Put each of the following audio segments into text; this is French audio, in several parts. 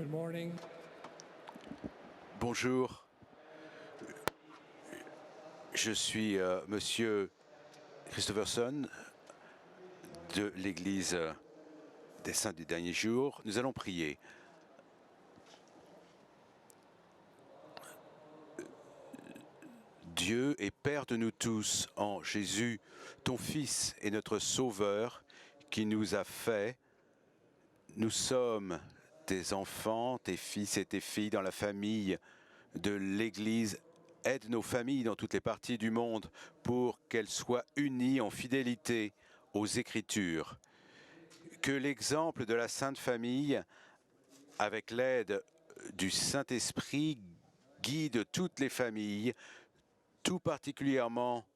Good morning. Bonjour, je suis Monsieur Christopherson de l'Église des Saints du Dernier Jour. Nous allons prier. Dieu est Père de nous tous en Jésus, ton Fils et notre Sauveur, qui nous a fait. Nous sommes tes enfants, tes fils et tes filles dans la famille de l'Église. Aide nos familles dans toutes les parties du monde pour qu'elles soient unies en fidélité aux Écritures. Que l'exemple de la Sainte Famille, avec l'aide du Saint-Esprit, guide toutes les familles, tout particulièrement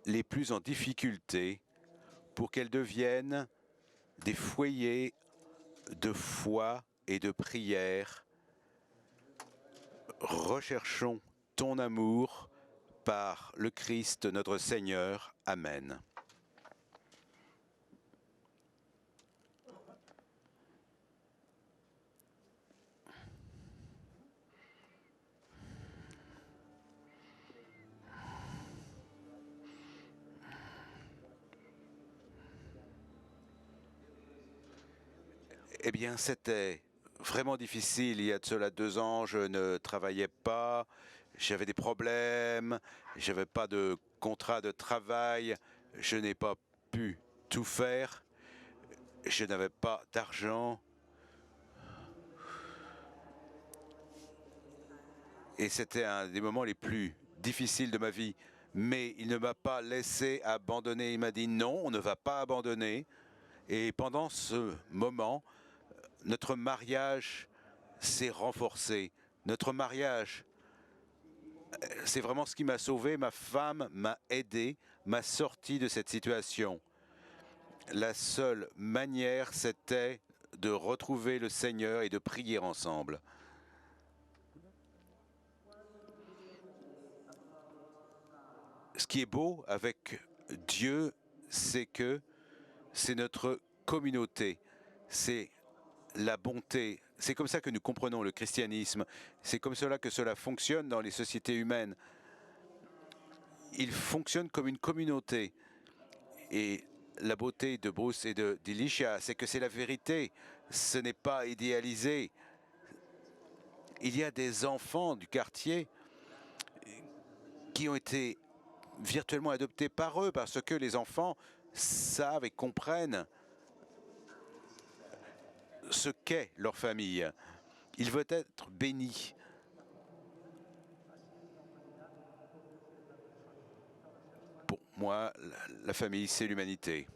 les plus en difficulté, pour qu'elles deviennent des foyers de foi et de prière. Recherchons ton amour par le Christ notre Seigneur. Amen. Eh bien, c'était vraiment difficile. Il y a de cela 2 ans, je ne travaillais pas, j'avais des problèmes, j'avais pas de contrat de travail, je n'ai pas pu tout faire, je n'avais pas d'argent. Et c'était un des moments les plus difficiles de ma vie. Mais il ne m'a pas laissé abandonner. Il m'a dit non, on ne va pas abandonner. Et pendant ce moment, notre mariage s'est renforcé. Notre mariage, c'est vraiment ce qui m'a sauvé. Ma femme m'a aidé, m'a sorti de cette situation. La seule manière, c'était de retrouver le Seigneur et de prier ensemble. Ce qui est beau avec Dieu, c'est que c'est notre communauté, c'est la bonté. C'est comme ça que nous comprenons le christianisme. C'est comme cela que cela fonctionne dans les sociétés humaines. Il fonctionne comme une communauté. Et la beauté de Bruce et d'Elisha, c'est que c'est la vérité. Ce n'est pas idéalisé. Il y a des enfants du quartier qui ont été virtuellement adoptés par eux parce que les enfants savent et comprennent ce qu'est leur famille. Ils veulent être bénis. Pour moi, la famille, c'est l'humanité.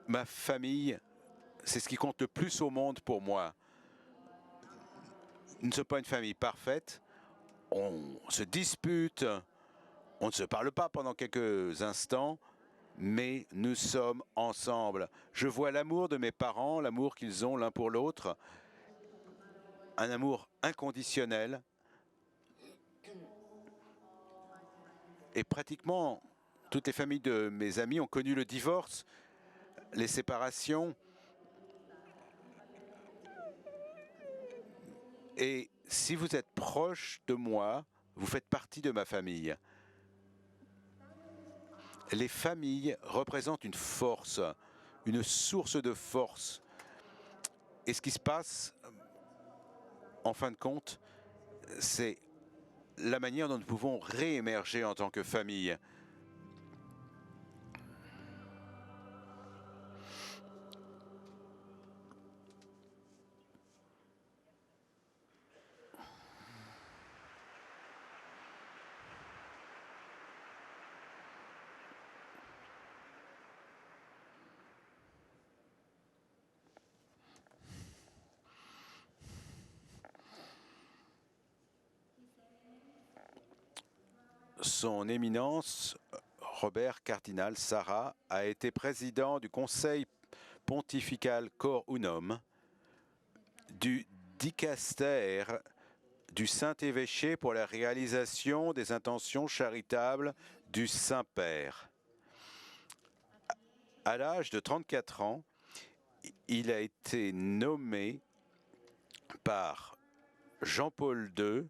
Ma famille, c'est ce qui compte le plus au monde pour moi. Nous ne sommes pas une famille parfaite. On se dispute, on ne se parle pas pendant quelques instants, mais nous sommes ensemble. Je vois l'amour de mes parents, l'amour qu'ils ont l'un pour l'autre, un amour inconditionnel. Et pratiquement toutes les familles de mes amis ont connu le divorce, les séparations. Et si vous êtes proche de moi, vous faites partie de ma famille. Les familles représentent une force, une source de force. Et ce qui se passe, en fin de compte, c'est la manière dont nous pouvons réémerger en tant que famille. Son Éminence, Robert Cardinal Sarah, a été président du Conseil pontifical Cor Unum du dicaster du Saint-Évêché pour la réalisation des intentions charitables du Saint-Père. À l'âge de 34 ans, il a été nommé par Jean-Paul II,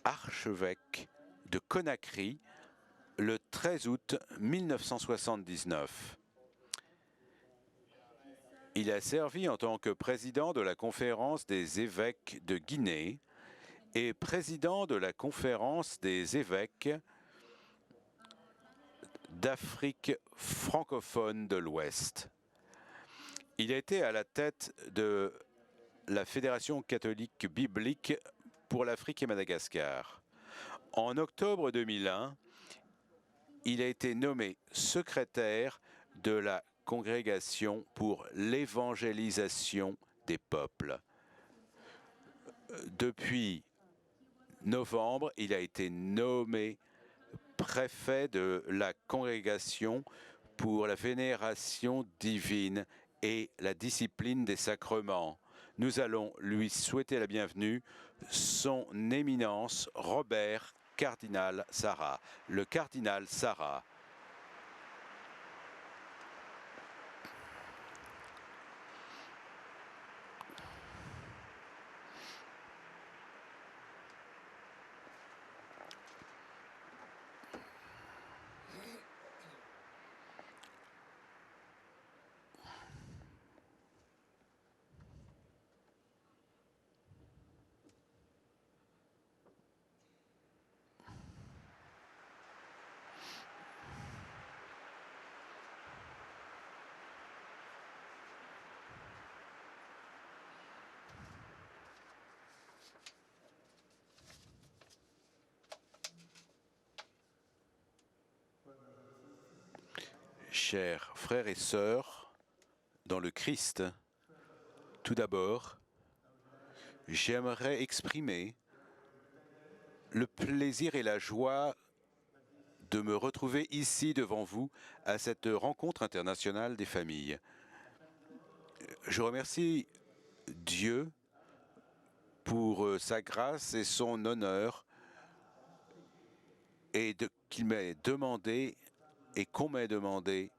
archevêque de Conakry, le 13 août 1979. Il a servi en tant que président de la Conférence des évêques de Guinée et président de la Conférence des évêques d'Afrique francophone de l'Ouest. Il a été à la tête de la Fédération catholique biblique pour l'Afrique et Madagascar. En octobre 2001, il a été nommé secrétaire de la Congrégation pour l'évangélisation des peuples. Depuis novembre, il a été nommé préfet de la Congrégation pour la vénération divine et la discipline des sacrements. Nous allons lui souhaiter la bienvenue, son éminence Robert Cardinal Sarah, le cardinal Sarah. Chers frères et sœurs dans le Christ, tout d'abord, j'aimerais exprimer le plaisir et la joie de me retrouver ici devant vous à cette rencontre internationale des familles. Je remercie Dieu pour sa grâce et son honneur et qu'il m'ait demandé et qu'on m'ait demandé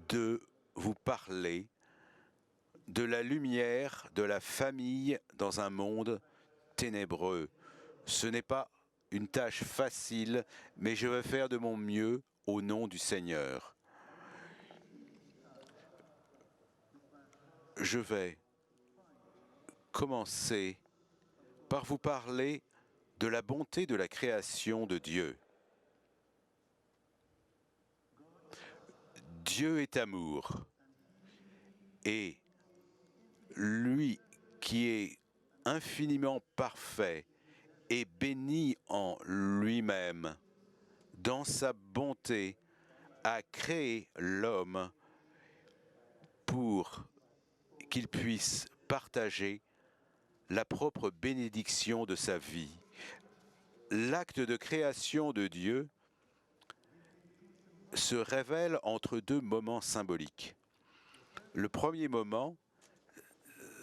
de vous parler de la lumière de la famille dans un monde ténébreux. Ce n'est pas une tâche facile, mais je vais faire de mon mieux au nom du Seigneur. Je vais commencer par vous parler de la bonté de la création de Dieu. Dieu est amour, et lui qui est infiniment parfait et béni en lui-même, dans sa bonté, a créé l'homme pour qu'il puisse partager la propre bénédiction de sa vie. L'acte de création de Dieu se révèle entre deux moments symboliques. Le premier moment,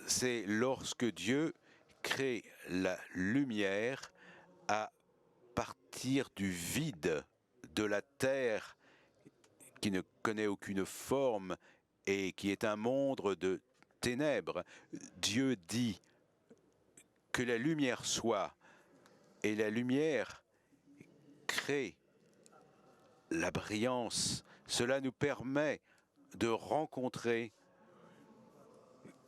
c'est lorsque Dieu crée la lumière à partir du vide de la terre qui ne connaît aucune forme et qui est un monde de ténèbres. Dieu dit que la lumière soit, et la lumière crée la brillance. Cela nous permet de rencontrer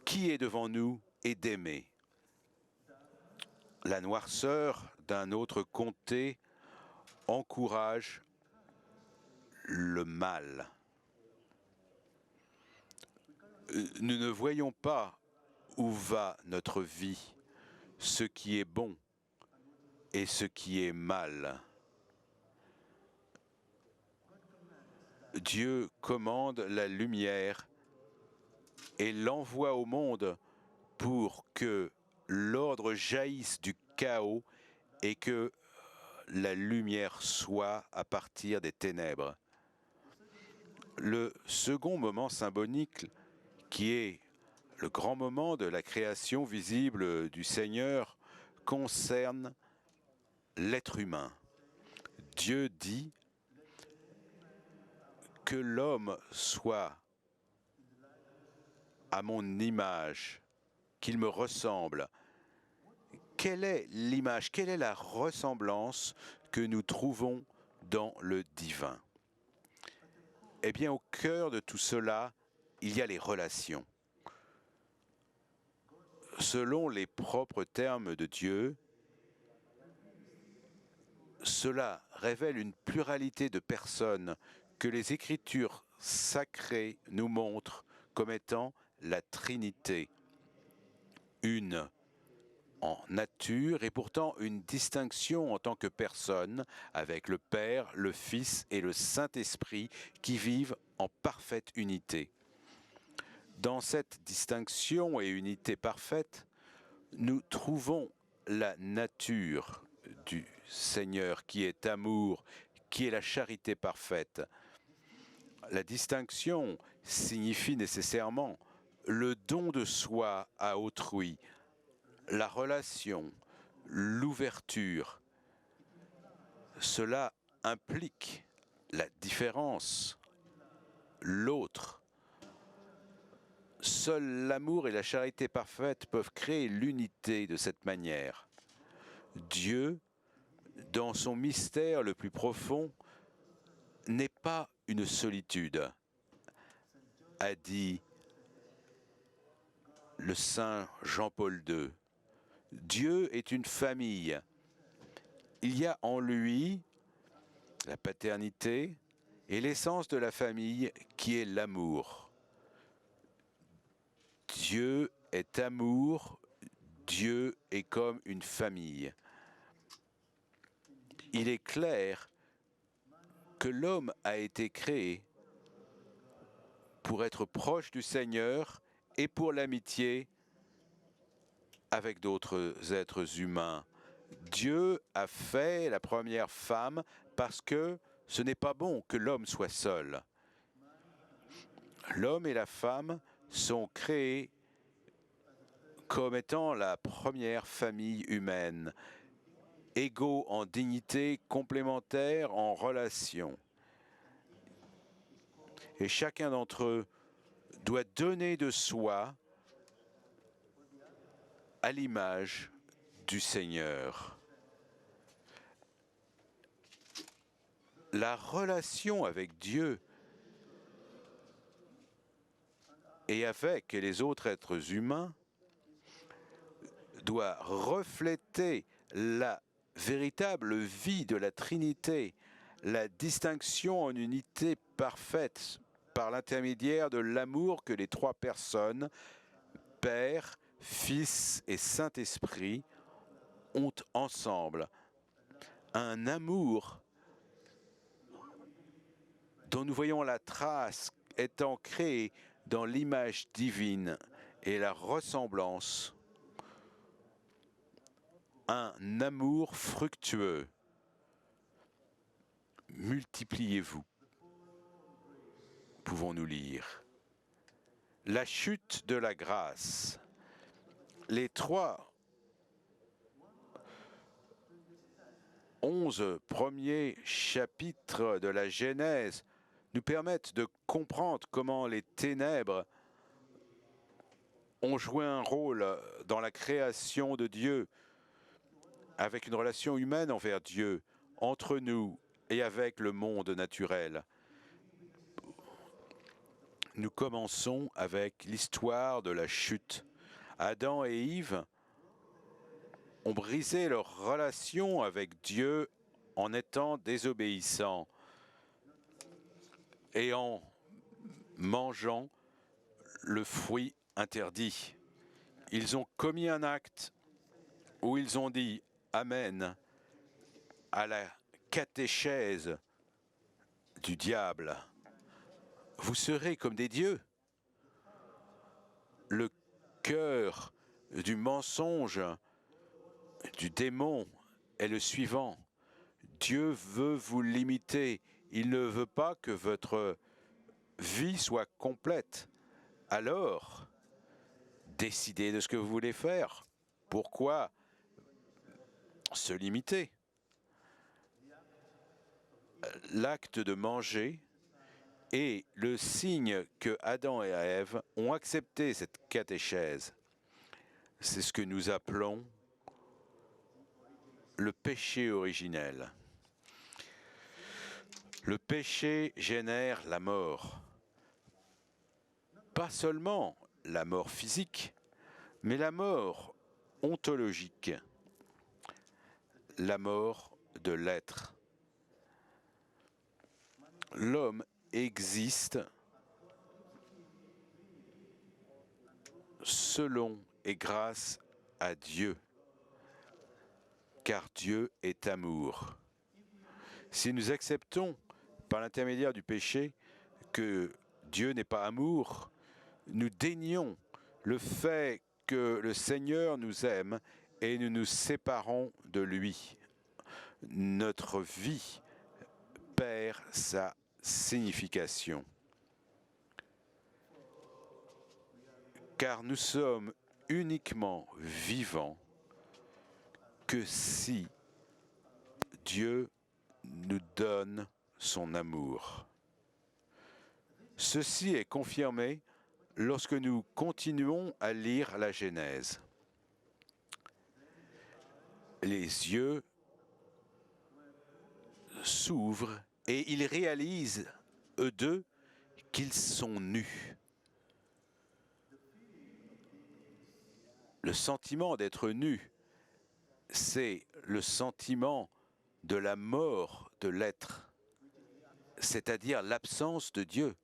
qui est devant nous et d'aimer. La noirceur d'un autre comté encourage le mal. Nous ne voyons pas où va notre vie, ce qui est bon et ce qui est mal. Dieu commande la lumière et l'envoie au monde pour que l'ordre jaillisse du chaos et que la lumière soit à partir des ténèbres. Le second moment symbolique, qui est Le grand moment de la création visible du Seigneur concerne l'être humain. Dieu dit que l'homme soit à mon image, qu'il me ressemble. Quelle est l'image, quelle est la ressemblance que nous trouvons dans le divin? Eh bien, au cœur de tout cela, il y a les relations. Selon les propres termes de Dieu, cela révèle une pluralité de personnes que les Écritures sacrées nous montrent comme étant la Trinité. Une en nature et pourtant une distinction en tant que personne avec le Père, le Fils et le Saint-Esprit qui vivent en parfaite unité. Dans cette distinction et unité parfaite, nous trouvons la nature du Seigneur qui est amour, qui est la charité parfaite. La distinction signifie nécessairement le don de soi à autrui, la relation, l'ouverture. Cela implique la différence, l'autre. Seul l'amour et la charité parfaite peuvent créer l'unité de cette manière. Dieu, dans son mystère le plus profond, n'est pas une solitude, a dit le saint Jean-Paul II. Dieu est une famille. Il y a en lui la paternité et l'essence de la famille qui est l'amour. Dieu est amour, Dieu est comme une famille. Il est clair que l'homme a été créé pour être proche du Seigneur et pour l'amitié avec d'autres êtres humains. Dieu a fait la première femme parce que ce n'est pas bon que l'homme soit seul. L'homme et la femme sont créés comme étant la première famille humaine, égaux en dignité, complémentaires en relation. Et chacun d'entre eux doit donner de soi à l'image du Seigneur. La relation avec Dieu et avec les autres êtres humains doit refléter la véritable vie de la Trinité, la distinction en unité parfaite par l'intermédiaire de l'amour que les trois personnes, Père, Fils et Saint-Esprit, ont ensemble. Un amour dont nous voyons la trace étant créée dans l'image divine et la ressemblance. Un amour fructueux. Multipliez-vous. Pouvons-nous lire. La chute de la grâce. Les 11 premiers chapitres de la Genèse nous permettent de comprendre comment les ténèbres ont joué un rôle dans la création de Dieu, avec une relation humaine envers Dieu, entre nous et avec le monde naturel. Nous commençons avec l'histoire de la chute. Adam et Ève ont brisé leur relation avec Dieu en étant désobéissants et en mangeant le fruit interdit. Ils ont commis un acte où ils ont dit Amen à la catéchèse du diable. Vous serez comme des dieux. Le cœur du mensonge, du démon est le suivant. Dieu veut vous limiter. Il ne veut pas que votre vie soit complète. Alors, décidez de ce que vous voulez faire. Pourquoi se limiter? L'acte de manger est le signe que Adam et Ève ont accepté cette catéchèse. C'est ce que nous appelons le péché originel. Le péché génère la mort. Pas seulement la mort physique, mais la mort ontologique, la mort de l'être. L'homme existe selon et grâce à Dieu, car Dieu est amour. Si nous acceptons par l'intermédiaire du péché que Dieu n'est pas amour, nous dénions le fait que le Seigneur nous aime et nous nous séparons de lui. Notre vie perd sa signification. Car nous sommes uniquement vivants que si Dieu nous donne son amour. Ceci est confirmé lorsque nous continuons à lire la Genèse. Les yeux s'ouvrent et ils réalisent, eux deux, qu'ils sont nus. Le sentiment d'être nu, c'est le sentiment de la mort de l'être, c'est-à-dire l'absence de Dieu.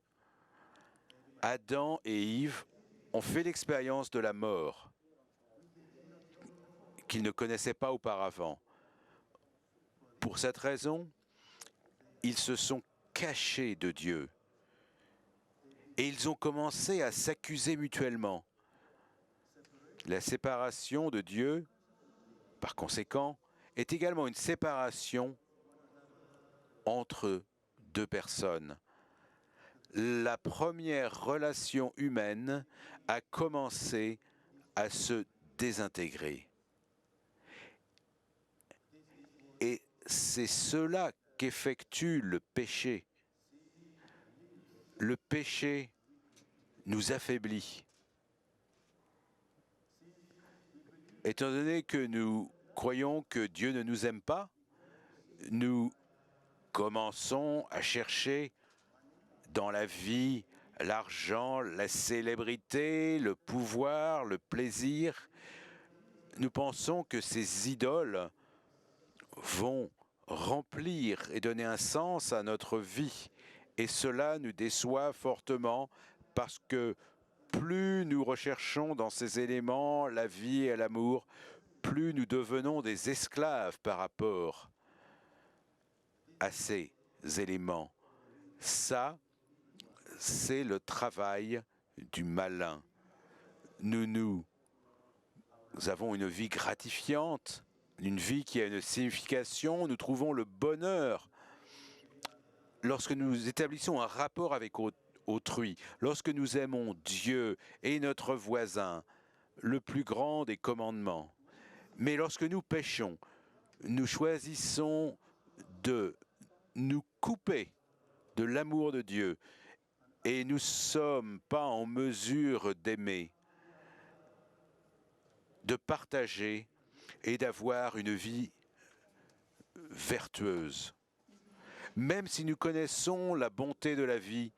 Adam et Ève ont fait l'expérience de la mort qu'ils ne connaissaient pas auparavant. Pour cette raison, ils se sont cachés de Dieu et ils ont commencé à s'accuser mutuellement. La séparation de Dieu, par conséquent, est également une séparation entre deux personnes. La première relation humaine a commencé à se désintégrer. Et c'est cela qu'effectue le péché. Le péché nous affaiblit. Étant donné que nous croyons que Dieu ne nous aime pas, nous commençons à chercher dans la vie l'argent, la célébrité, le pouvoir, le plaisir. Nous pensons que ces idoles vont remplir et donner un sens à notre vie. Et cela nous déçoit fortement parce que plus nous recherchons dans ces éléments la vie et l'amour, plus nous devenons des esclaves par rapport à ces éléments. Ça, c'est le travail du malin. Nous avons une vie gratifiante, une vie qui a une signification, nous trouvons le bonheur lorsque nous établissons un rapport avec autrui, lorsque nous aimons Dieu et notre voisin, le plus grand des commandements. Mais lorsque nous péchons, nous choisissons de nous couper de l'amour de Dieu et nous ne sommes pas en mesure d'aimer, de partager et d'avoir une vie vertueuse. Même si nous connaissons la bonté de la vie,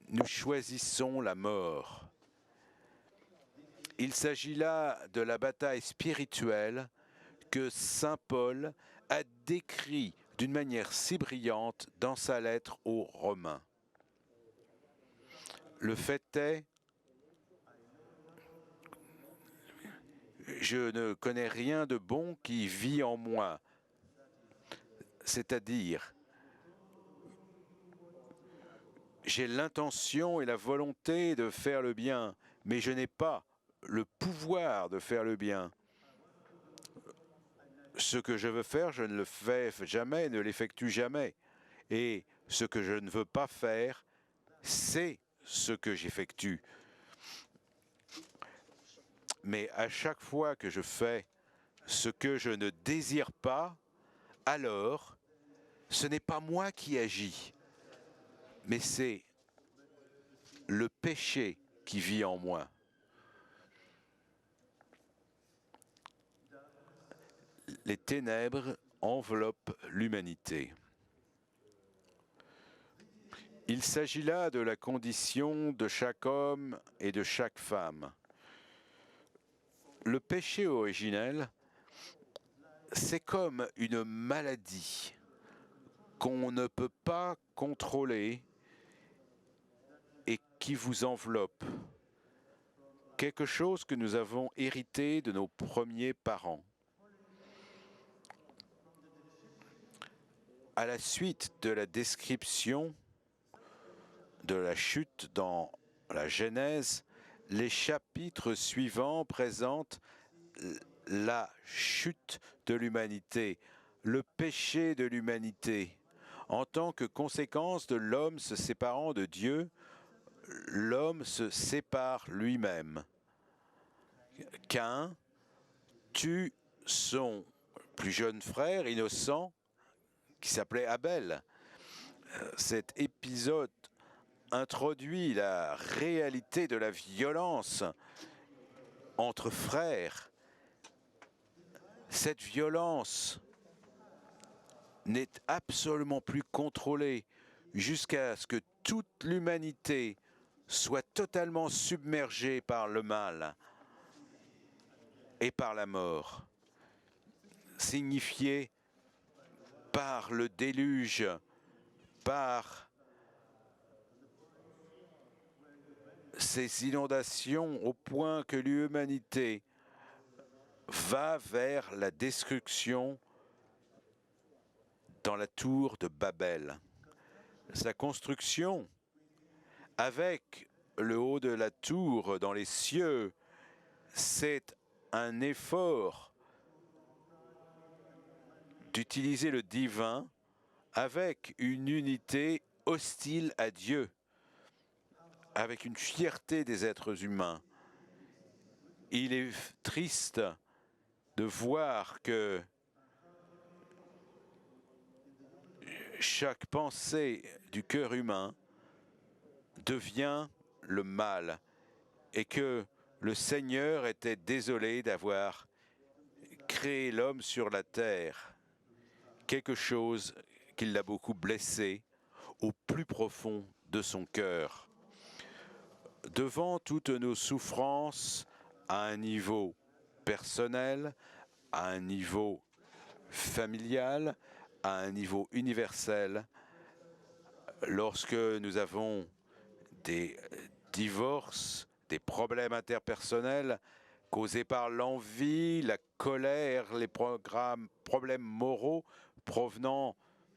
nous choisissons la mort. Il s'agit là de la bataille spirituelle que saint Paul a décrit d'une manière si brillante dans sa lettre aux Romains. Le fait est, je ne connais rien de bon qui vit en moi, c'est-à-dire, j'ai l'intention et la volonté de faire le bien, mais je n'ai pas le pouvoir de faire le bien. Ce que je veux faire, je ne le fais jamais, ne l'effectue jamais. Et ce que je ne veux pas faire, c'est ce que j'effectue. Mais à chaque fois que je fais ce que je ne désire pas, alors ce n'est pas moi qui agis, mais c'est le péché qui vit en moi. Les ténèbres enveloppent l'humanité. Il s'agit là de la condition de chaque homme et de chaque femme. Le péché originel, c'est comme une maladie qu'on ne peut pas contrôler et qui vous enveloppe. Quelque chose que nous avons hérité de nos premiers parents. À la suite de la description de la chute dans la Genèse, les chapitres suivants présentent la chute de l'humanité, le péché de l'humanité. En tant que conséquence de l'homme se séparant de Dieu, l'homme se sépare lui-même. Caïn tue son plus jeune frère innocent qui s'appelait Abel. Cet épisode introduit la réalité de la violence entre frères. Cette violence n'est absolument plus contrôlée jusqu'à ce que toute l'humanité soit totalement submergée par le mal et par la mort, signifiée par le déluge, par ces inondations au point que l'humanité va vers la destruction dans la tour de Babel. Sa construction, avec le haut de la tour dans les cieux, c'est un effort d'utiliser le divin avec une unité hostile à Dieu, avec une fierté des êtres humains. Il est triste de voir que chaque pensée du cœur humain devient le mal et que le Seigneur était désolé d'avoir créé l'homme sur la terre, quelque chose qui l'a beaucoup blessé au plus profond de son cœur. Devant toutes nos souffrances à un niveau personnel, à un niveau familial, à un niveau universel, lorsque nous avons des divorces, des problèmes interpersonnels causés par l'envie, la colère, les problèmes moraux provenant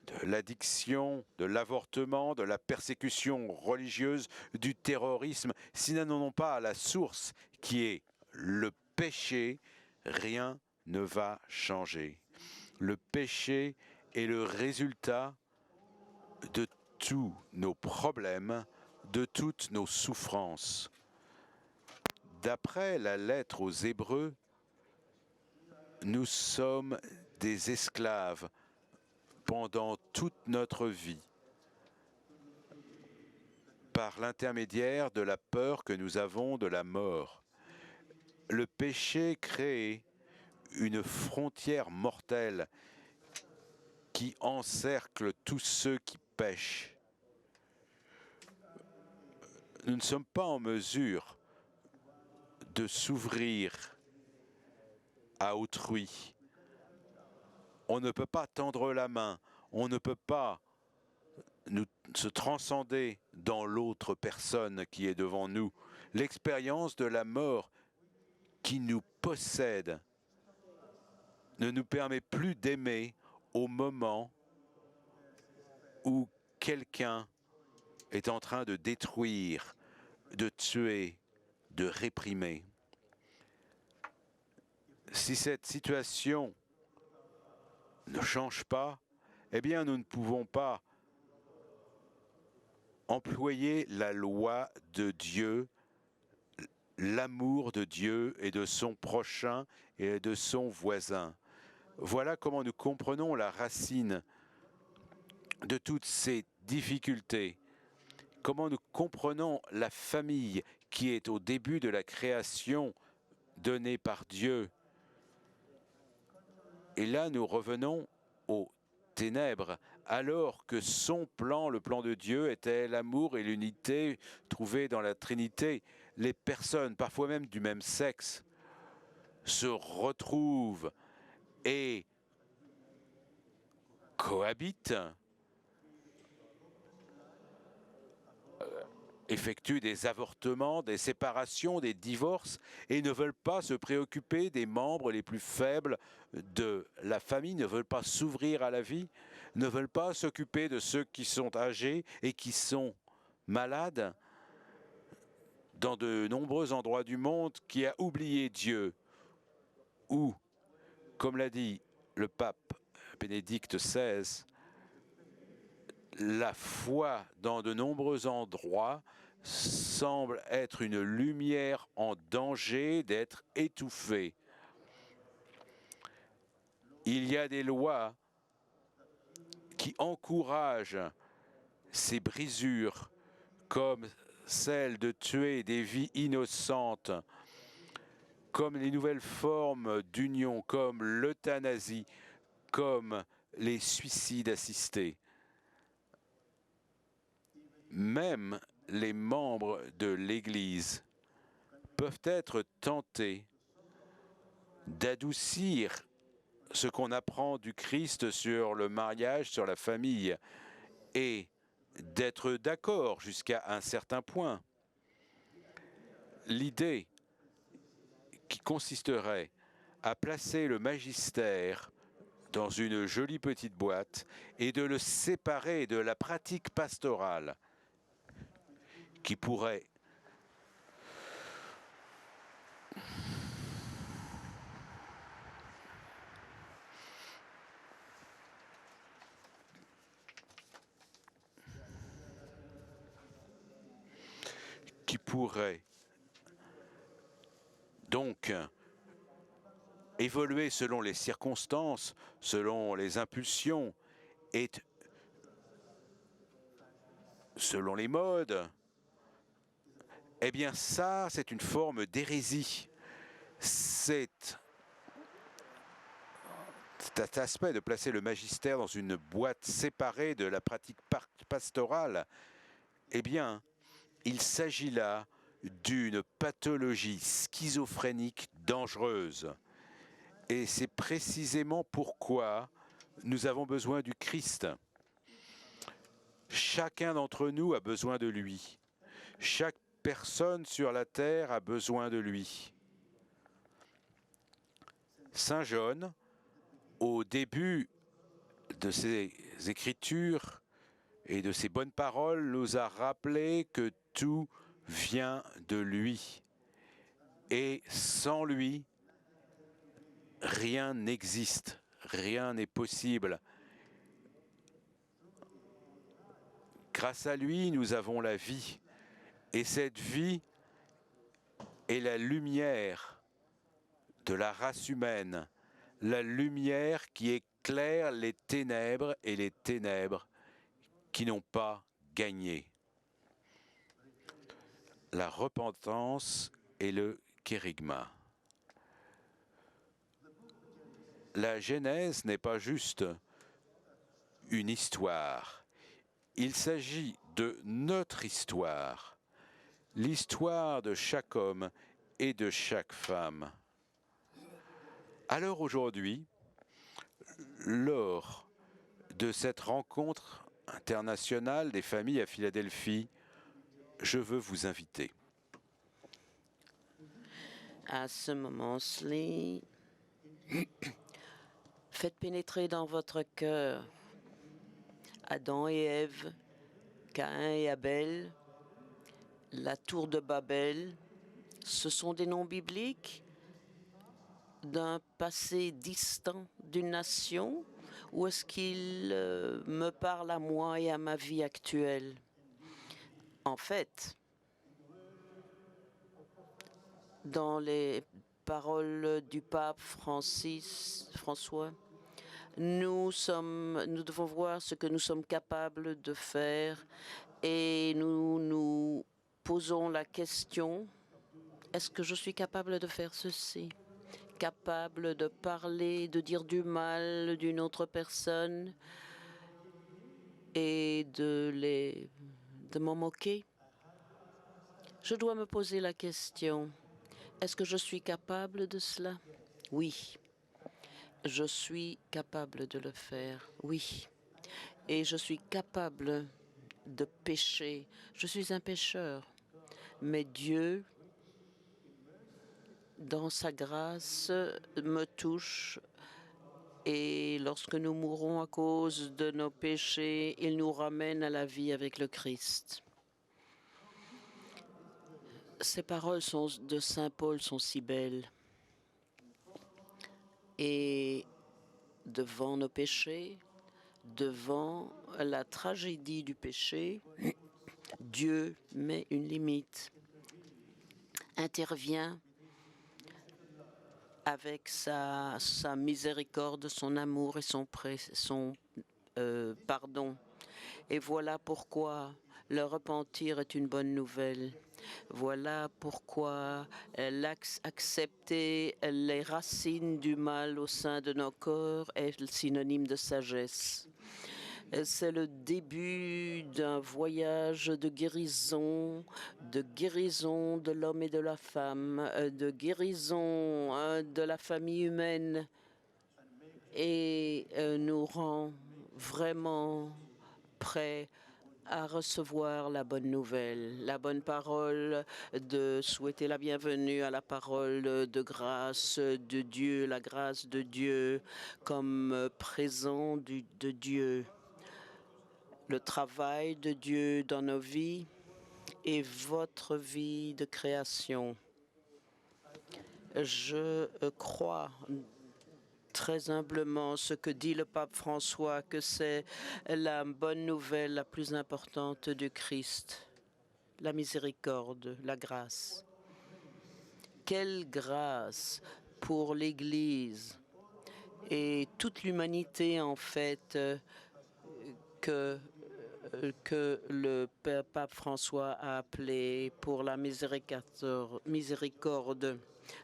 de l'addiction, de l'avortement, de la persécution religieuse, du terrorisme, si nous n'en avons pas à la source qui est le péché, rien ne va changer. Le péché est le résultat de tous nos problèmes, de toutes nos souffrances. D'après la lettre aux Hébreux, nous sommes des esclaves pendant toute notre vie, par l'intermédiaire de la peur que nous avons de la mort. Le péché crée une frontière mortelle qui encercle tous ceux qui pêchent. Nous ne sommes pas en mesure de s'ouvrir à autrui. On ne peut pas tendre la main, on ne peut pas se transcender dans l'autre personne qui est devant nous. L'expérience de la mort qui nous possède ne nous permet plus d'aimer au moment où quelqu'un est en train de détruire, de tuer, de réprimer. Si cette situation ne change pas, eh bien nous ne pouvons pas employer la loi de Dieu, l'amour de Dieu et de son prochain et de son voisin. Voilà comment nous comprenons la racine de toutes ces difficultés. Comment nous comprenons la famille qui est au début de la création donnée par Dieu. Et là, nous revenons aux ténèbres, alors que son plan, le plan de Dieu, était l'amour et l'unité trouvée dans la Trinité. Les personnes, parfois même du même sexe, se retrouvent et cohabitent, effectuent des avortements, des séparations, des divorces et ne veulent pas se préoccuper des membres les plus faibles de la famille, ne veulent pas s'ouvrir à la vie, ne veulent pas s'occuper de ceux qui sont âgés et qui sont malades dans de nombreux endroits du monde, qui a oublié Dieu, ou, comme l'a dit le pape Bénédicte XVI, la foi dans de nombreux endroits semble être une lumière en danger d'être étouffée. Il y a des lois qui encouragent ces brisures, comme celle de tuer des vies innocentes, comme les nouvelles formes d'union, comme l'euthanasie, comme les suicides assistés. Même les membres de l'Église peuvent être tentés d'adoucir ce qu'on apprend du Christ sur le mariage, sur la famille, et d'être d'accord jusqu'à un certain point. L'idée qui consisterait à placer le magistère dans une jolie petite boîte et de le séparer de la pratique pastorale qui pourrait donc évoluer selon les circonstances, selon les impulsions et selon les modes, eh bien ça, c'est une forme d'hérésie. Cet aspect de placer le magistère dans une boîte séparée de la pratique pastorale, eh bien, il s'agit là d'une pathologie schizophrénique dangereuse. Et c'est précisément pourquoi nous avons besoin du Christ. Chacun d'entre nous a besoin de lui. Chaque personne sur la terre a besoin de lui. Saint Jean, au début de ses écritures et de ses bonnes paroles, nous a rappelé que tout vient de lui. Et sans lui, rien n'existe, rien n'est possible. Grâce à lui, nous avons la vie. Et cette vie est la lumière de la race humaine, la lumière qui éclaire les ténèbres et les ténèbres qui n'ont pas gagné. La repentance et le kérygma. La Genèse n'est pas juste une histoire. Il s'agit de notre histoire, l'histoire de chaque homme et de chaque femme. Alors aujourd'hui, lors de cette rencontre internationale des familles à Philadelphie, je veux vous inviter. À ce moment-ci, faites pénétrer dans votre cœur Adam et Ève, Caïn et Abel, la tour de Babel. Ce sont des noms bibliques d'un passé distant d'une nation, ou est-ce qu'ils me parlent à moi et à ma vie actuelle? En fait, dans les paroles du pape François, nous devons voir ce que nous sommes capables de faire et nous nous posons la question, est-ce que je suis capable de faire ceci? Capable de parler, de dire du mal d'une autre personne et de m'en moquer? Je dois me poser la question, est-ce que je suis capable de cela? Oui, je suis capable de le faire, oui. Et je suis capable de pécher. Je suis un pécheur. Mais Dieu, dans sa grâce, me touche. Et lorsque nous mourrons à cause de nos péchés, il nous ramène à la vie avec le Christ. Ces paroles de Saint Paul sont si belles. Et devant nos péchés, devant la tragédie du péché, Dieu met une limite, intervient avec sa miséricorde, son amour et son pardon. Et voilà pourquoi le repentir est une bonne nouvelle. Voilà pourquoi accepter les racines du mal au sein de nos corps est synonyme de sagesse. C'est le début d'un voyage de guérison de l'homme et de la femme, de guérison de la famille humaine et nous rend vraiment prêts à recevoir la bonne nouvelle, la bonne parole, de souhaiter la bienvenue à la parole de grâce de Dieu, la grâce de Dieu comme présent de Dieu, le travail de Dieu dans nos vies et votre vie de création. Je crois très humblement ce que dit le pape François, que c'est la bonne nouvelle la plus importante du Christ, la miséricorde, la grâce. Quelle grâce pour l'Église et toute l'humanité en fait que le pape François a appelé pour la miséricorde,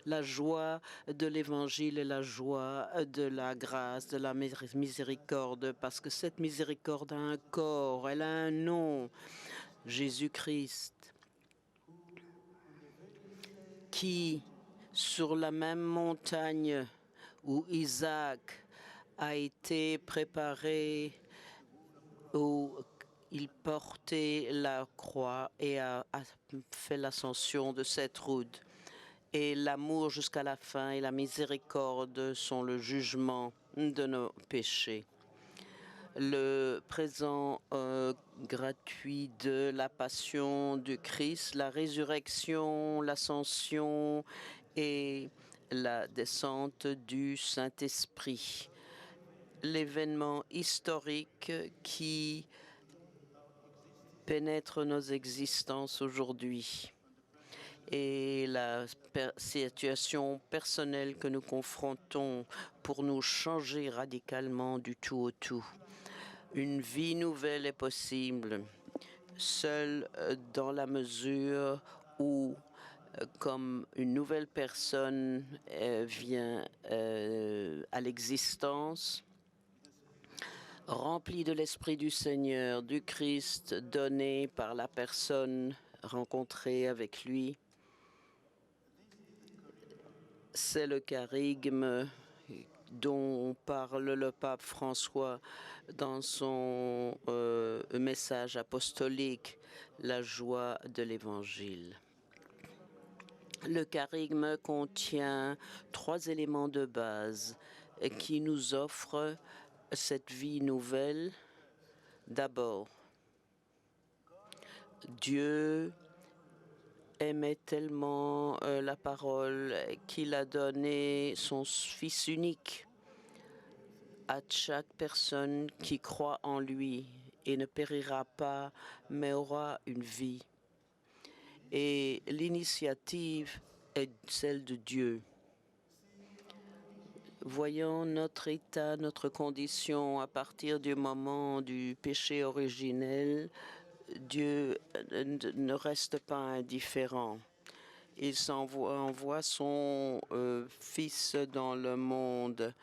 la joie de l'Évangile et la joie de la grâce, de la miséricorde, parce que cette miséricorde a un corps, elle a un nom, Jésus-Christ, qui, sur la même montagne où Isaac a été préparé, où il portait la croix et a fait l'ascension de cette route. Et l'amour jusqu'à la fin et la miséricorde sont le jugement de nos péchés. Le présent gratuit de la passion du Christ, la résurrection, l'ascension et la descente du Saint-Esprit. L'événement historique qui pénètre nos existences aujourd'hui et la situation personnelle que nous confrontons pour nous changer radicalement du tout au tout. Une vie nouvelle est possible, seule dans la mesure où, comme une nouvelle personne vient à l'existence, remplie de l'Esprit du Seigneur, du Christ, donné par la personne rencontrée avec lui. C'est le charigme dont parle le pape François dans son message apostolique, la joie de l'Évangile. Le charigme contient 3 éléments de base qui nous offrent cette vie nouvelle. D'abord, Dieu aimait tellement la parole qu'il a donné son Fils unique à chaque personne qui croit en lui et ne périra pas, mais aura une vie. Et l'initiative est celle de Dieu. Voyant notre état, notre condition à partir du moment du péché originel, Dieu ne reste pas indifférent. Il envoie son Fils dans le monde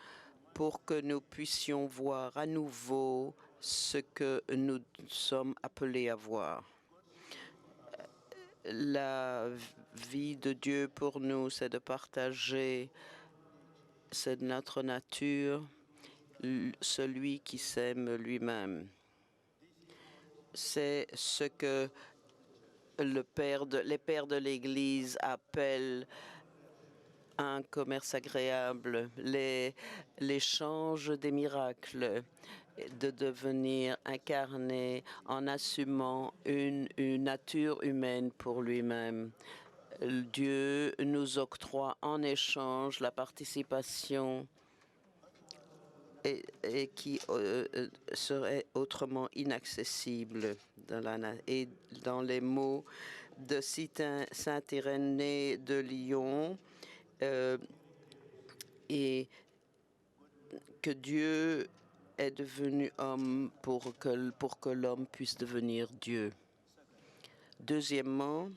pour que nous puissions voir à nouveau ce que nous sommes appelés à voir. La vie de Dieu pour nous, c'est de partager, c'est notre nature, celui qui s'aime lui-même. C'est ce que les pères de l'Église appellent un commerce agréable, l'échange des miracles, de devenir incarné en assumant une nature humaine pour lui-même. Dieu nous octroie en échange la participation et qui serait autrement inaccessible et dans les mots de saint Irénée de Lyon, et que Dieu est devenu homme pour que l'homme puisse devenir Dieu. Deuxièmement,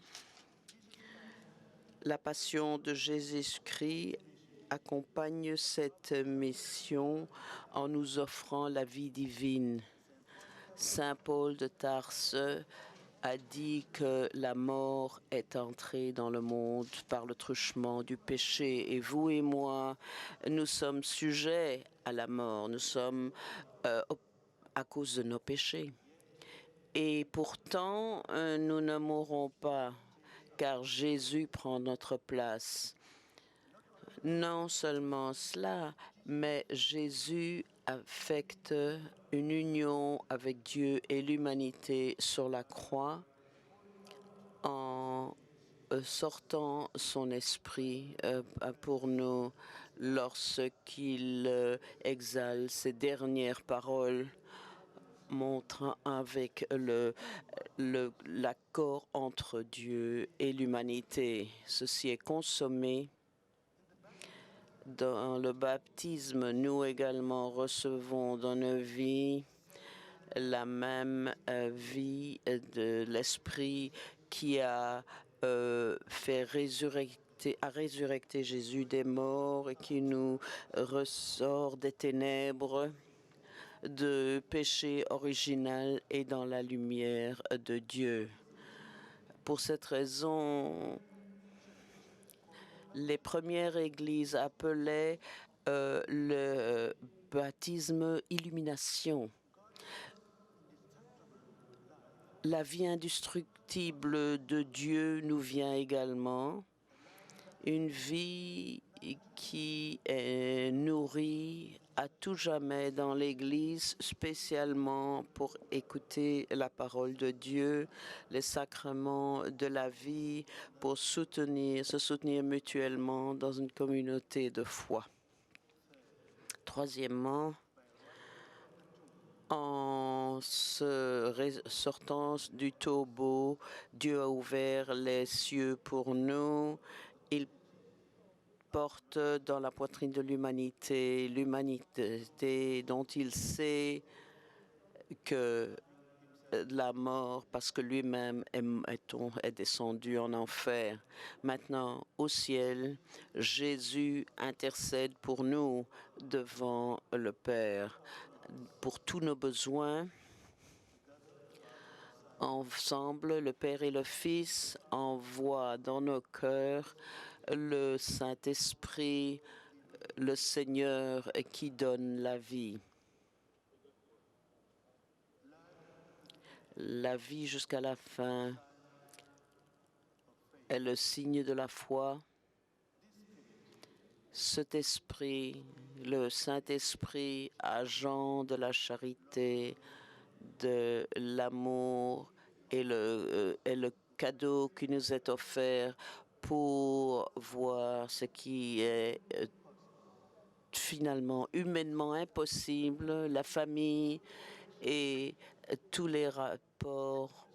la passion de Jésus-Christ accompagne cette mission en nous offrant la vie divine. Saint Paul de Tarse a dit que la mort est entrée dans le monde par le truchement du péché. Et vous et moi, nous sommes sujets à la mort. Nous sommes à cause de nos péchés. Et pourtant, nous ne mourrons pas, car Jésus prend notre place. Non seulement cela, mais Jésus affecte une union avec Dieu et l'humanité sur la croix en sortant son esprit pour nous lorsqu'il exhale ses dernières paroles, montrant avec l'accord entre Dieu et l'humanité. Ceci est consommé. Dans le baptême, nous également recevons dans nos vies la même vie de l'Esprit qui a résurrecté Jésus des morts et qui nous ressort des ténèbres de péché original et dans la lumière de Dieu. Pour cette raison, les premières églises appelaient le baptême illumination. La vie indestructible de Dieu nous vient également, une vie qui est nourrie à tout jamais dans l'Église, spécialement pour écouter la parole de Dieu, les sacrements de la vie, pour se soutenir mutuellement dans une communauté de foi. Troisièmement, en sortant du tombeau, Dieu a ouvert les cieux pour nous. Il porte dans la poitrine de l'humanité, l'humanité dont il sait que la mort, parce que lui-même est descendu en enfer. Maintenant, au ciel, Jésus intercède pour nous devant le Père. Pour tous nos besoins, ensemble, le Père et le Fils envoient dans nos cœurs le Saint-Esprit, le Seigneur qui donne la vie. La vie jusqu'à la fin est le signe de la foi. Cet esprit, le Saint-Esprit, agent de la charité, de l'amour, est le cadeau qui nous est offert pour voir ce qui est finalement humainement impossible, la famille et tous les rapports,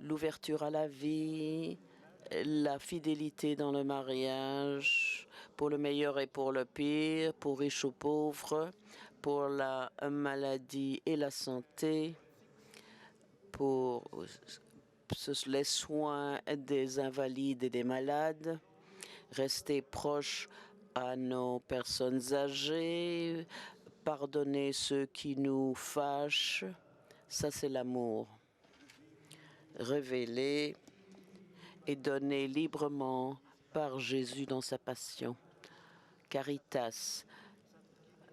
l'ouverture à la vie, la fidélité dans le mariage, pour le meilleur et pour le pire, pour riches ou pauvres, pour la maladie et la santé, pour les soins des invalides et des malades, rester proche à nos personnes âgées, pardonner ceux qui nous fâchent. Ça, c'est l'amour. Révélé et donné librement par Jésus dans sa passion. Caritas,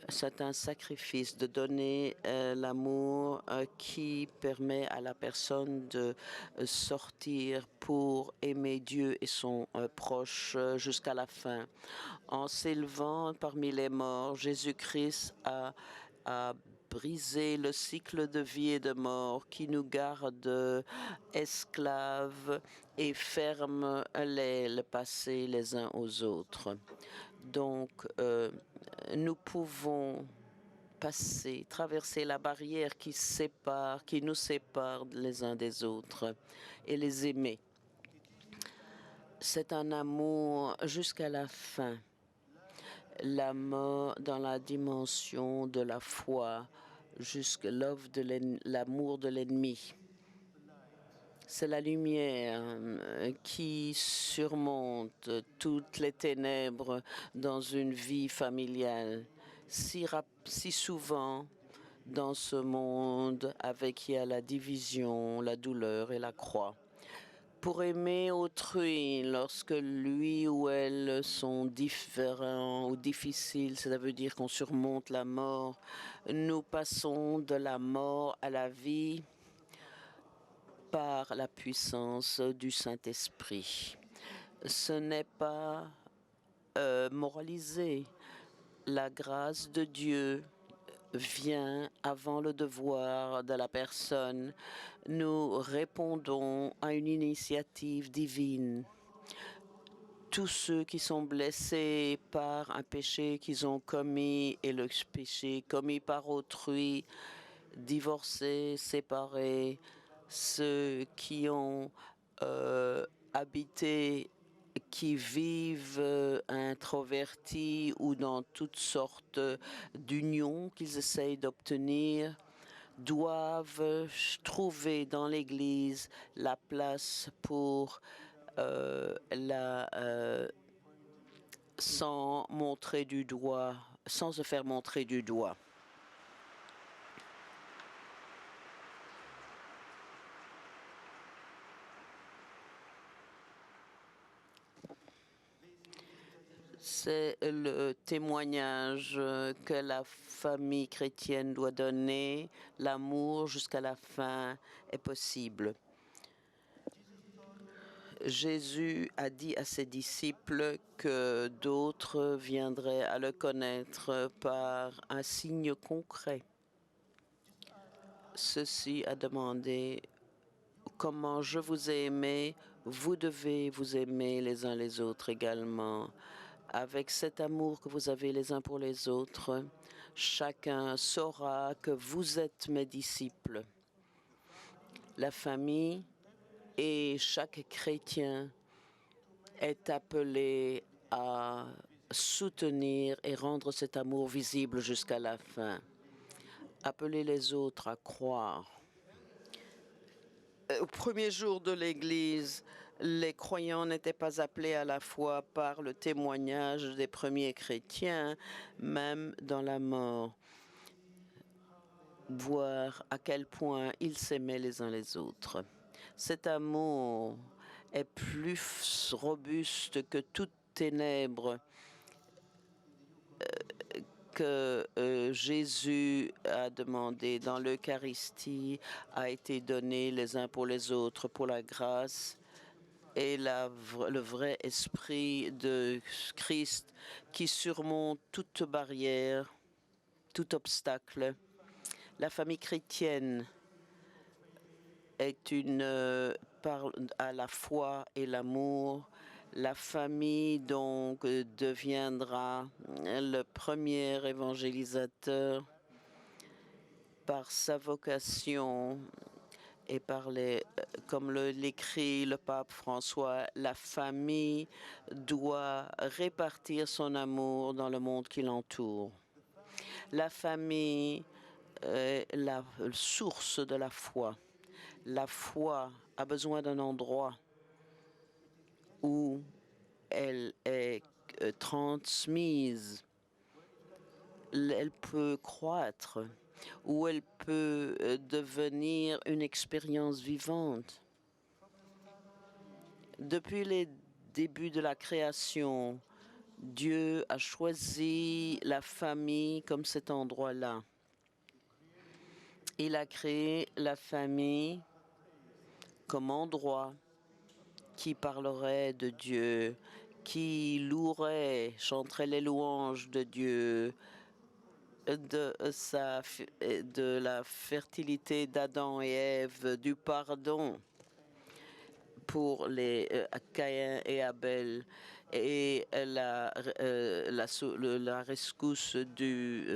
c'est un sacrifice de donner l'amour qui permet à la personne de sortir pour aimer Dieu et son proche jusqu'à la fin. En s'élevant parmi les morts, Jésus-Christ a brisé le cycle de vie et de mort qui nous garde esclaves et ferme le passé les uns aux autres. Donc, nous pouvons traverser la barrière qui nous sépare les uns des autres et les aimer. C'est un amour jusqu'à la fin. L'amour dans la dimension de la foi, jusqu'à l'amour de l'ennemi. C'est la lumière qui surmonte toutes les ténèbres dans une vie familiale. Si souvent, dans ce monde, il y a la division, la douleur et la croix. Pour aimer autrui, lorsque lui ou elle sont différents ou difficiles, cela veut dire qu'on surmonte la mort. Nous passons de la mort à la vie par la puissance du Saint-Esprit. Ce n'est pas moralisé. La grâce de Dieu vient avant le devoir de la personne. Nous répondons à une initiative divine. Tous ceux qui sont blessés par un péché qu'ils ont commis et le péché commis par autrui, divorcés, séparés, ceux qui ont habité, qui vivent introvertis ou dans toutes sortes d'unions qu'ils essayent d'obtenir, doivent trouver dans l'Église la place pour sans montrer du doigt, sans se faire montrer du doigt. C'est le témoignage que la famille chrétienne doit donner. L'amour jusqu'à la fin est possible. Jésus a dit à ses disciples que d'autres viendraient à le connaître par un signe concret. Ceci a demandé comment je vous ai aimé, vous devez vous aimer les uns les autres également. Avec cet amour que vous avez les uns pour les autres, chacun saura que vous êtes mes disciples. La famille et chaque chrétien est appelé à soutenir et rendre cet amour visible jusqu'à la fin. Appeler les autres à croire. Au premier jour de l'Église, les croyants n'étaient pas appelés à la foi par le témoignage des premiers chrétiens, même dans la mort, voir à quel point ils s'aimaient les uns les autres. Cet amour est plus robuste que toute ténèbre que Jésus a demandé dans l'Eucharistie a été donné les uns pour les autres pour la grâce et le vrai esprit de Christ qui surmonte toute barrière, tout obstacle. La famille chrétienne est parle à la foi et l'amour. La famille donc deviendra le premier évangélisateur par sa vocation et comme l'écrit le pape François, la famille doit répartir son amour dans le monde qui l'entoure. La famille est la source de la foi. La foi a besoin d'un endroit où elle est transmise, elle peut croître, où elle peut devenir une expérience vivante. Depuis les débuts de la création, Dieu a choisi la famille comme cet endroit-là. Il a créé la famille comme endroit qui parlerait de Dieu, qui louerait, chanterait les louanges de Dieu, de la fertilité d'Adam et Ève, du pardon pour les Caïn et Abel, et la rescousse du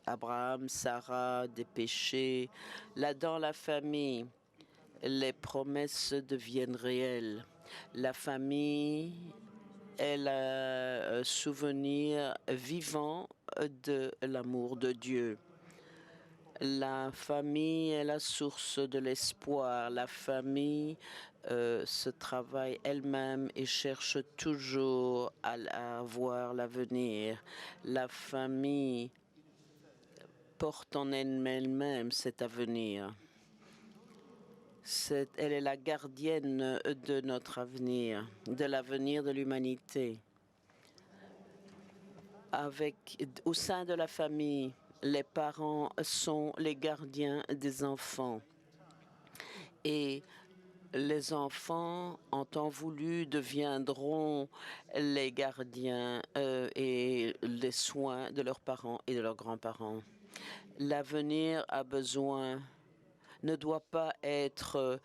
Abraham, Sarah, des péchés. Là, dans la famille, les promesses deviennent réelles. La famille est le souvenir vivant de l'amour de Dieu. La famille est la source de l'espoir. La famille se travaille elle-même et cherche toujours à voir l'avenir. La famille porte en elle-même cet avenir. Elle est la gardienne de notre avenir, de l'avenir de l'humanité. Au sein de la famille, les parents sont les gardiens des enfants. Et les enfants, en temps voulu, deviendront les gardiens et les soins de leurs parents et de leurs grands-parents. L'avenir ne doit pas être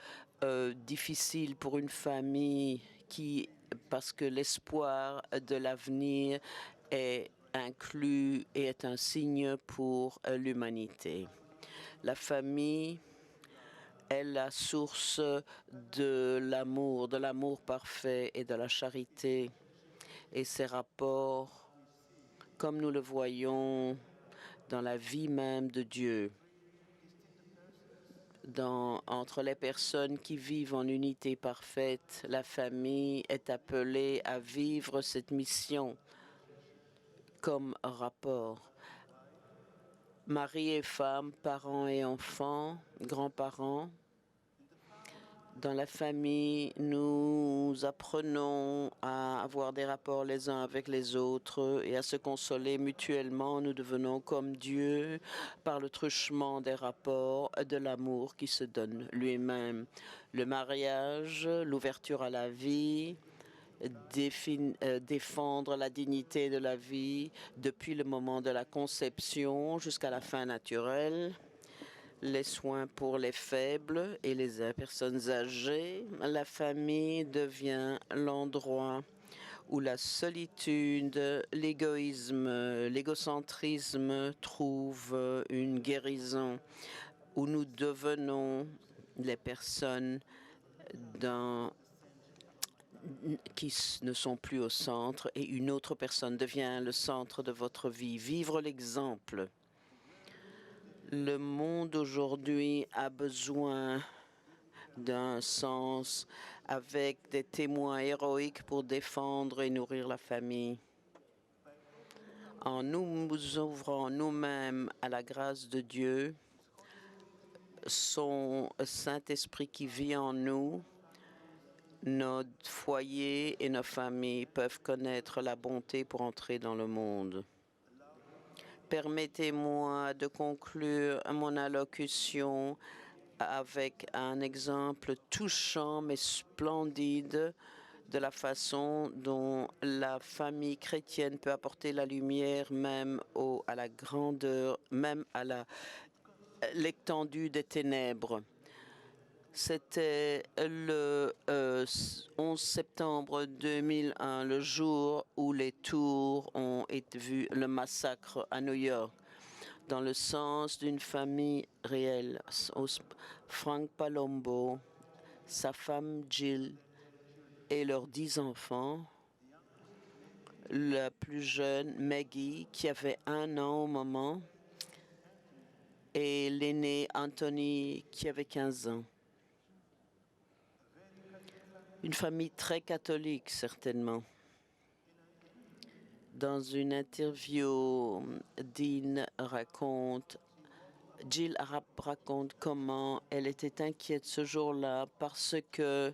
difficile pour une famille parce que l'espoir de l'avenir est inclus et est un signe pour l'humanité. La famille est la source de l'amour parfait et de la charité. Et ces rapports, comme nous le voyons dans la vie même de Dieu, entre les personnes qui vivent en unité parfaite, la famille est appelée à vivre cette mission comme rapport. Mari et femme, parents et enfants, grands-parents. Dans la famille, nous apprenons à avoir des rapports les uns avec les autres et à se consoler mutuellement. Nous devenons comme Dieu par le truchement des rapports, de l'amour qui se donne lui-même. Le mariage, l'ouverture à la vie, défendre la dignité de la vie depuis le moment de la conception jusqu'à la fin naturelle. Les soins pour les faibles et les personnes âgées. La famille devient l'endroit où la solitude, l'égoïsme, l'égocentrisme trouvent une guérison, où nous devenons les personnes qui ne sont plus au centre et une autre personne devient le centre de votre vie. Vivre l'exemple. Le monde aujourd'hui a besoin d'un sens avec des témoins héroïques pour défendre et nourrir la famille. En nous ouvrant nous-mêmes à la grâce de Dieu, son Saint-Esprit qui vit en nous, notre foyer et nos familles peuvent connaître la bonté pour entrer dans le monde. Permettez-moi de conclure mon allocution avec un exemple touchant mais splendide de la façon dont la famille chrétienne peut apporter la lumière même à la grandeur, même à l'étendue des ténèbres. C'était le 11 septembre 2001, le jour où les tours ont été vus, le massacre à New York. dans le sens d'une famille réelle. Frank Palumbo, sa femme Jill et leurs 10 enfants. La plus jeune, Maggie, qui avait 1 an au moment, et l'aîné, Anthony, qui avait 15 ans. Une famille très catholique, certainement. Dans une interview, Jill raconte comment elle était inquiète ce jour-là parce que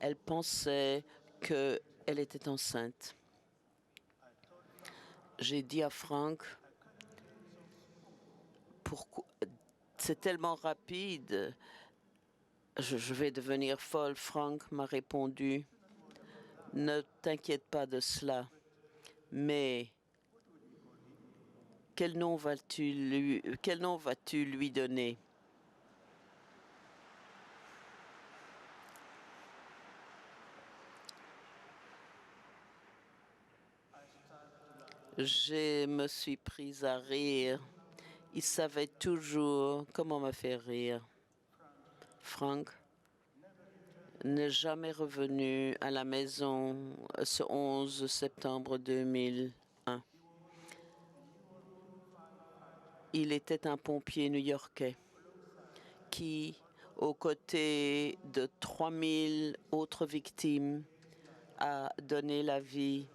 elle pensait qu'elle était enceinte. J'ai dit à Frank, pourquoi c'est tellement rapide, je vais devenir folle. Frank m'a répondu, ne t'inquiète pas de cela, mais quel nom vas-tu lui donner? Je me suis prise à rire. Il savait toujours comment me faire rire. Frank n'est jamais revenu à la maison ce 11 septembre 2001. Il était un pompier new-yorkais qui, aux côtés de 3000 autres victimes, a donné la vie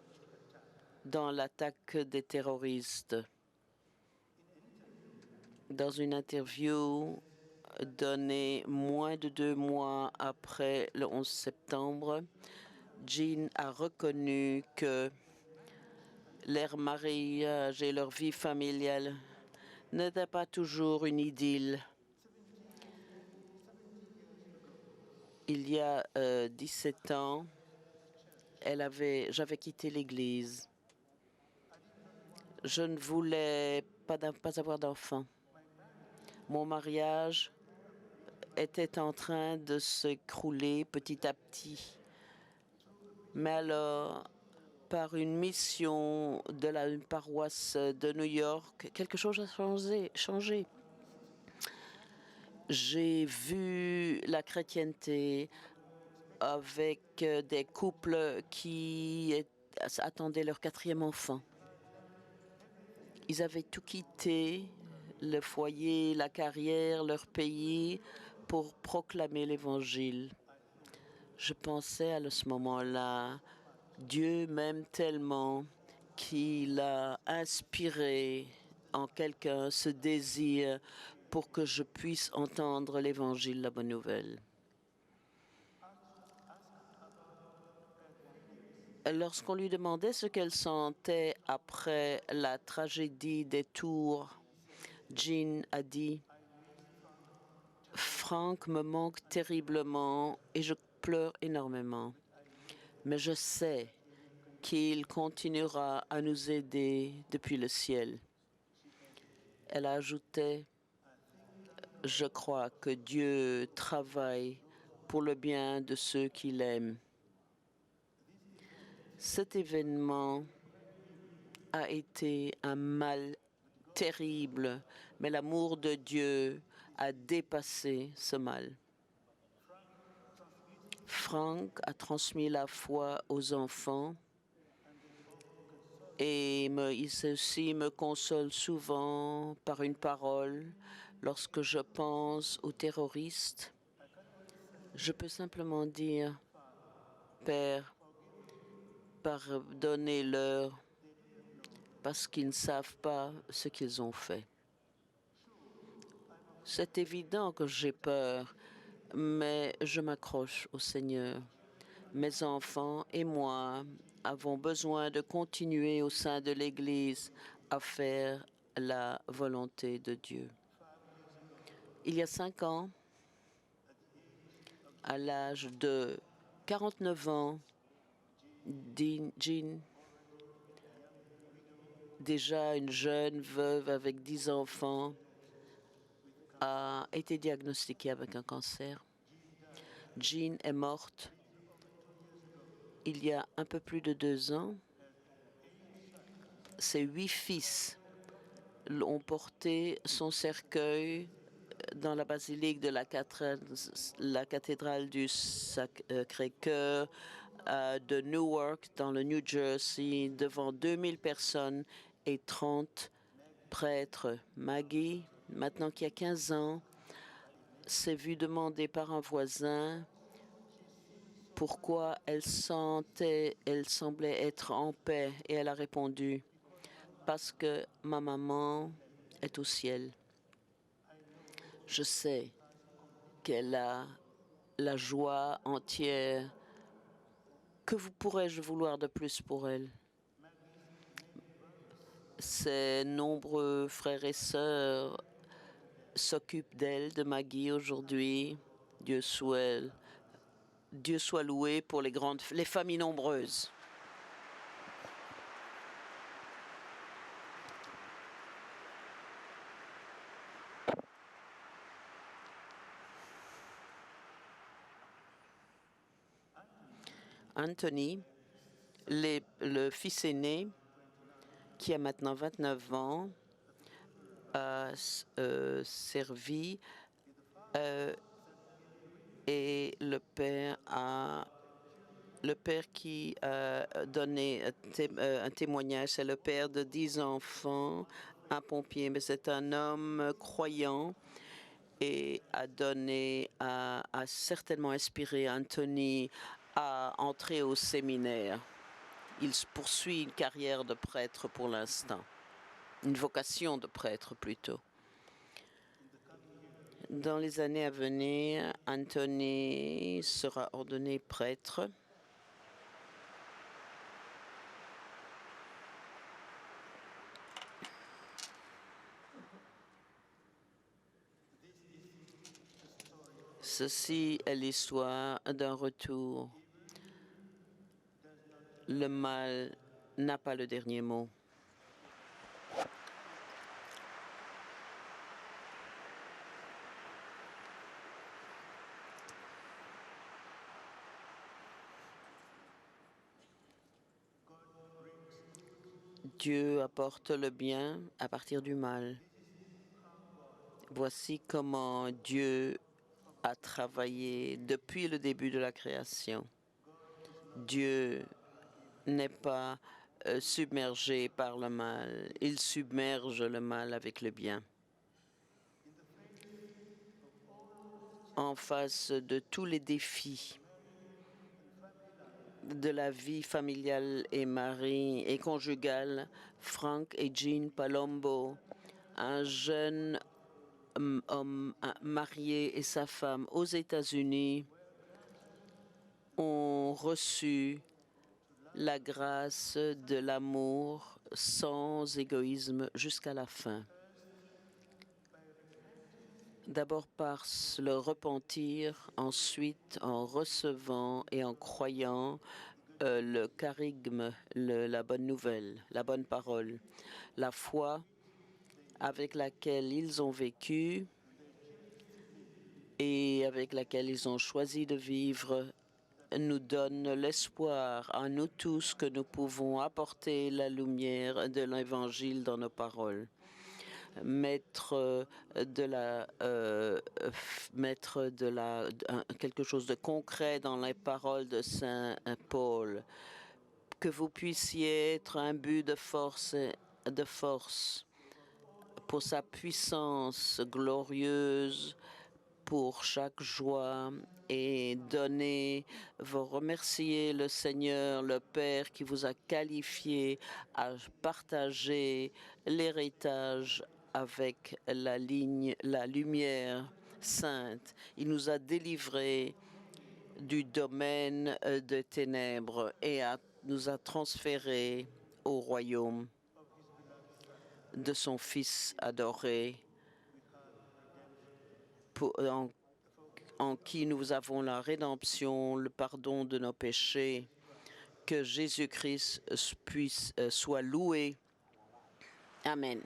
dans l'attaque des terroristes. Dans une interview donnée moins de 2 mois après le 11 septembre, Jean a reconnu que leur mariage et leur vie familiale n'étaient pas toujours une idylle. Il y a 17 ans, j'avais quitté l'Église. Je ne voulais pas avoir d'enfant. Mon mariage était en train de s'écrouler petit à petit. Mais alors, par une mission de une paroisse de New York, quelque chose a changé. J'ai vu la chrétienté avec des couples qui attendaient leur 4e enfant. Ils avaient tout quitté, le foyer, la carrière, leur pays, pour proclamer l'Évangile. Je pensais à ce moment-là, Dieu m'aime tellement qu'il a inspiré en quelqu'un ce désir pour que je puisse entendre l'Évangile, la bonne nouvelle. Lorsqu'on lui demandait ce qu'elle sentait après la tragédie des tours, Jean a dit « Frank me manque terriblement et je pleure énormément. Mais je sais qu'il continuera à nous aider depuis le ciel. » Elle a ajouté « Je crois que Dieu travaille pour le bien de ceux qui l'aiment. » Cet événement a été un mal terrible, mais l'amour de Dieu a dépassé ce mal. Frank a transmis la foi aux enfants et il aussi me console souvent par une parole. Lorsque je pense aux terroristes, je peux simplement dire « Père, pardonnez-leur parce qu'ils ne savent pas ce qu'ils ont fait. » C'est évident que j'ai peur, mais je m'accroche au Seigneur. Mes enfants et moi avons besoin de continuer au sein de l'Église à faire la volonté de Dieu. Il y a 5 ans, à l'âge de 49 ans, Jean, déjà une jeune veuve avec 10 enfants, a été diagnostiquée avec un cancer. Jean est morte il y a un peu plus de 2 ans. Ses 8 fils ont porté son cercueil dans la basilique de la cathédrale du Sacré-Cœur de Newark, dans le New Jersey, devant 2000 personnes et 30 prêtres. Maggie, maintenant qu'il y a 15 ans, s'est vue demander par un voisin pourquoi elle semblait être en paix, et elle a répondu: parce que ma maman est au ciel. Je sais qu'elle a la joie entière. Que pourrais-je vouloir de plus pour elle? Ses nombreux frères et sœurs s'occupent d'elle, de Maggie aujourd'hui. Dieu soit loué pour les familles nombreuses. Anthony, le fils aîné, qui a maintenant 29 ans, a servi et le père qui a donné un témoignage, c'est le père de 10 enfants, un pompier, mais c'est un homme croyant et a certainement inspiré Anthony à entrer au séminaire. Il poursuit une carrière de prêtre pour l'instant, une vocation de prêtre plutôt. Dans les années à venir, Anthony sera ordonné prêtre. Ceci est l'histoire d'un retour. Le mal n'a pas le dernier mot. Dieu apporte le bien à partir du mal. Voici comment Dieu a travaillé depuis le début de la création. Dieu n'est pas submergé par le mal. Il submerge le mal avec le bien. En face de tous les défis de la vie familiale et conjugale, Frank et Jean Palumbo, un jeune homme marié et sa femme aux États-Unis, ont reçu la grâce de l'amour sans égoïsme jusqu'à la fin. D'abord par le repentir, ensuite en recevant et en croyant le charigme, la bonne nouvelle, la bonne parole, la foi avec laquelle ils ont vécu et avec laquelle ils ont choisi de vivre nous donne l'espoir à nous tous que nous pouvons apporter la lumière de l'Évangile dans nos paroles. Mettre quelque chose de concret dans les paroles de Saint Paul, que vous puissiez être un but de force pour sa puissance glorieuse, pour chaque joie, et remercier le Seigneur, le Père qui vous a qualifié à partager l'héritage avec la lumière sainte. Il nous a délivrés du domaine de ténèbres et nous a transférés au royaume de son Fils adoré, en qui nous avons la rédemption, le pardon de nos péchés. Que Jésus-Christ soit loué. Amen.